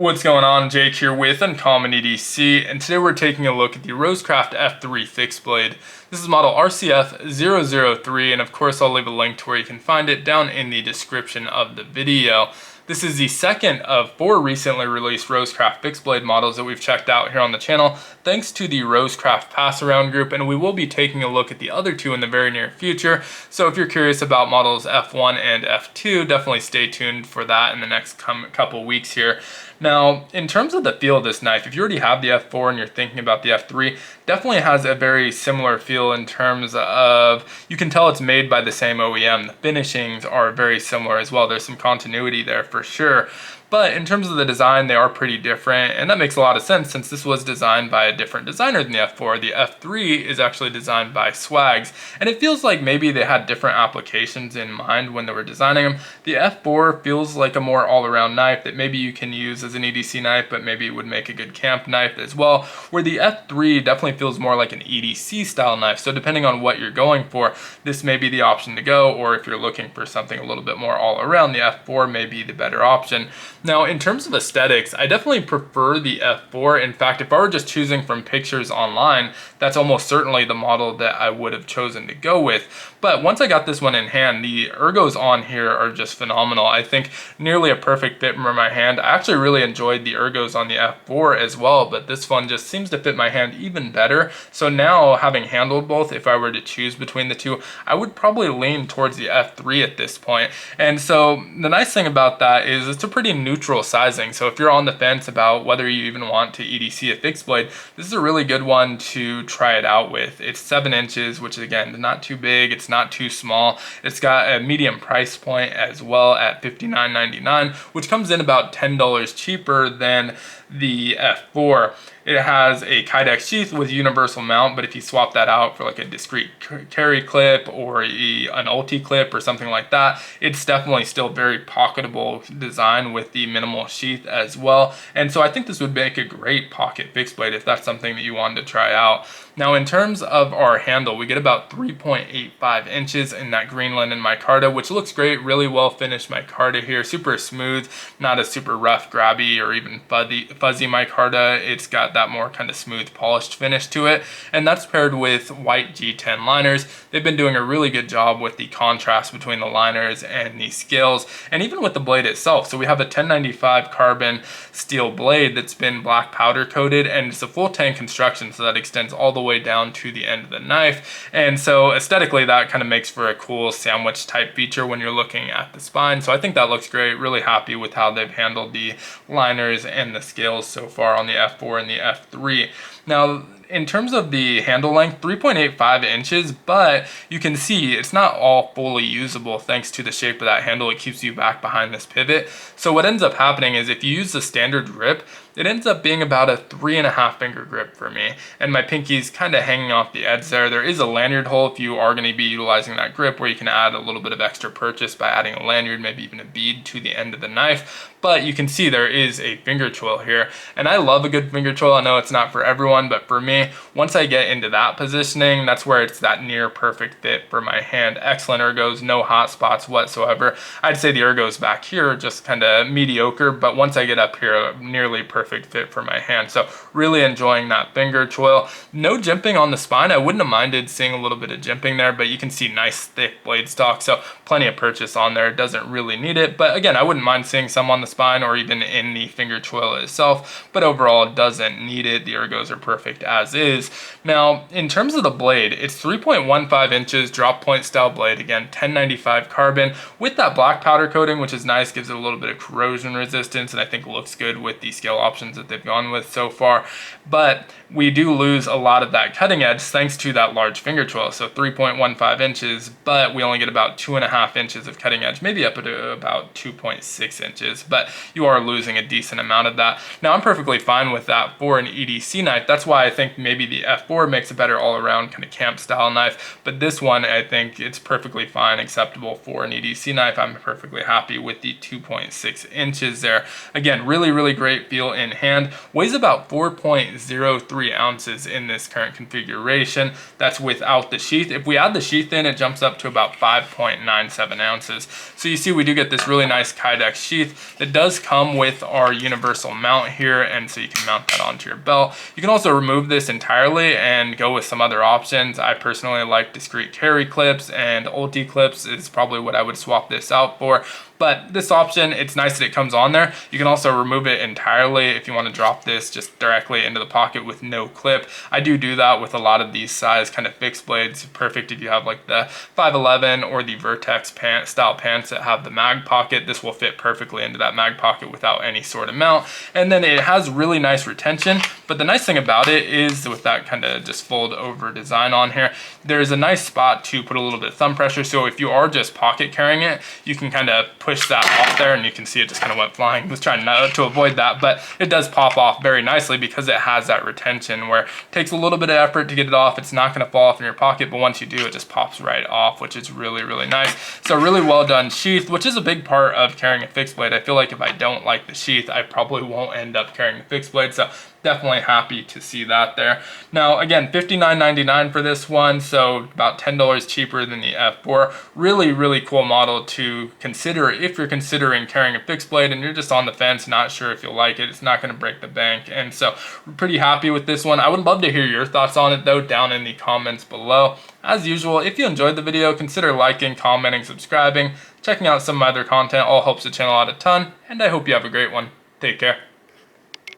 What's going on? Jake here with Uncommon EDC, and today we're taking a look at the Rosecraft F3 fixed blade. This is model RCF003, and of course I'll leave a link to where you can find it down in the description of the video. This is the second of 4 recently released Rosecraft fixed blade models that we've checked out here on the channel, thanks to the Rosecraft pass around group, and we will be taking a look at the other 2 in the very near future. So if you're curious about models F1 and F2, definitely stay tuned for that in the next couple weeks here. Now, in terms of the feel of this knife, if you already have the F4 and you're thinking about the F3, definitely has a very similar feel in terms of, you can tell it's made by the same OEM. The finishings are very similar as well. There's some continuity there for sure. But in terms of the design, they are pretty different, and that makes a lot of sense since this was designed by a different designer than the F4. The F3 is actually designed by Swags, and it feels like maybe they had different applications in mind when they were designing them. The F4 feels like a more all-around knife that maybe you can use as an EDC knife, but maybe it would make a good camp knife as well, where the F3 definitely feels more like an EDC style knife. So depending on what you're going for, this may be the option to go, or if you're looking for something a little bit more all-around, the F4 may be the better option. Now, in terms of aesthetics, I definitely prefer the F4. In fact, if I were just choosing from pictures online, that's almost certainly the model that I would have chosen to go with. But once I got this one in hand, the ergos on here are just phenomenal. I think nearly a perfect fit for my hand. I actually really enjoyed the ergos on the F4 as well, but this one just seems to fit my hand even better. So now, having handled both, if I were to choose between the two, I would probably lean towards the F3 at this point. And so the nice thing about that is it's a pretty neutral sizing. So if you're on the fence about whether you even want to EDC a fixed blade, this is a really good one to try it out with. It's 7 inches, which is again not too big, it's not too small. It's got a medium price point as well at $59.99, which comes in about $10 cheaper than the F4. It has a Kydex sheath with universal mount, but if you swap that out for like a discrete carry clip or an ulti clip or something like that, it's definitely still very pocketable design with the minimal sheath as well. And so I think this would make a great pocket fixed blade if that's something that you wanted to try out. Now, in terms of our handle, we get about 3.85 inches in that Green Linen Micarta, which looks great, really well finished micarta here, super smooth, not a super rough, grabby, or even fuzzy micarta. It's got that more kind of smooth, polished finish to it, and that's paired with White G10 liners. They've been doing a really good job with the contrast between the liners and the scales, and even with the blade itself. So we have a 1095 carbon steel blade that's been black powder coated, and it's a full Tang construction, so that extends all the way down to the end of the knife. And so aesthetically, that kind of makes for a cool sandwich type feature when you're looking at the spine. So I think that looks great. Really happy with how they've handled the liners and the scales so far on the F4 and the F3. Now, in terms of the handle length, 3.85 inches, but you can see it's not all fully usable thanks to the shape of that handle. It keeps you back behind this pivot. So what ends up happening is if you use the standard grip, it ends up being about a 3.5 finger grip for me, and my pinky's kind of hanging off the edge there. There is a lanyard hole if you are going to be utilizing that grip, where you can add a little bit of extra purchase by adding a lanyard, maybe even a bead to the end of the knife. But you can see there is a finger twirl here, and I love a good finger twirl. I know it's not for everyone, but for me, once I get into that positioning, that's where it's that near perfect fit for my hand. Excellent ergos, no hot spots whatsoever. I'd say the ergos back here are just kind of mediocre, but once I get up here, nearly perfect fit for my hand. So really enjoying that finger twirl. No jimping on the spine. I wouldn't have minded seeing a little bit of jimping there, but you can see nice thick blade stock, so plenty of purchase on there. It doesn't really need it, but again, I wouldn't mind seeing some on the spine or even in the finger twirl itself, but overall it doesn't need it. The ergos are perfect as is. Now, in terms of the blade, it's 3.15 inches drop point style blade, again 1095 carbon with that black powder coating, which is nice, gives it a little bit of corrosion resistance, and I think looks good with the scale options that they've gone with so far. But we do lose a lot of that cutting edge thanks to that large finger twirl, so 3.15 inches, but we only get about 2.5 inches of cutting edge, maybe up to about 2.6 inches, but you are losing a decent amount of that. Now, I'm perfectly fine with that for an EDC knife. That's why I think maybe the F4 makes a better all-around kind of camp style knife, but this one, I think it's perfectly fine, acceptable for an EDC knife. I'm perfectly happy with the 2.6 inches there. Again, really, really great feel in hand. Weighs about 4.03 ounces in this current configuration. That's without the sheath. If we add the sheath in, it jumps up to about 5.97 ounces. So you see we do get this really nice Kydex sheath that It does come with our universal mount here, and so you can mount that onto your belt. You can also remove this entirely and go with some other options. I personally like discrete carry clips, and ulti clips is probably what I would swap this out for. But this option, it's nice that it comes on there. You can also remove it entirely if you want to drop this just directly into the pocket with no clip. I do that with a lot of these size kind of fixed blades. Perfect if you have like the 511 or the Vertex style pants that have the mag pocket. This will fit perfectly into that mag pocket without any sort of mount. And then it has really nice retention. But the nice thing about it is with that kind of just fold over design on here, there's a nice spot to put a little bit of thumb pressure. So if you are just pocket carrying it, you can kind of push that off there, and you can see it just kind of went flying. I was trying to avoid that, but it does pop off very nicely because it has that retention where it takes a little bit of effort to get it off. It's not going to fall off in your pocket, but once you do, it just pops right off, which is really, really nice. So really well done sheath, which is a big part of carrying a fixed blade. I feel like if I don't like the sheath, I probably won't end up carrying a fixed blade. So definitely happy to see that there. Now, again, $59.99 for this one, so about $10 cheaper than the F4. Really, really cool model to consider if you're considering carrying a fixed blade and you're just on the fence, not sure if you'll like it. It's not going to break the bank, and so we're pretty happy with this one. I would love to hear your thoughts on it, though, down in the comments below. As usual, if you enjoyed the video, consider liking, commenting, subscribing, checking out some of my other content. All helps the channel out a ton, and I hope you have a great one. Take care.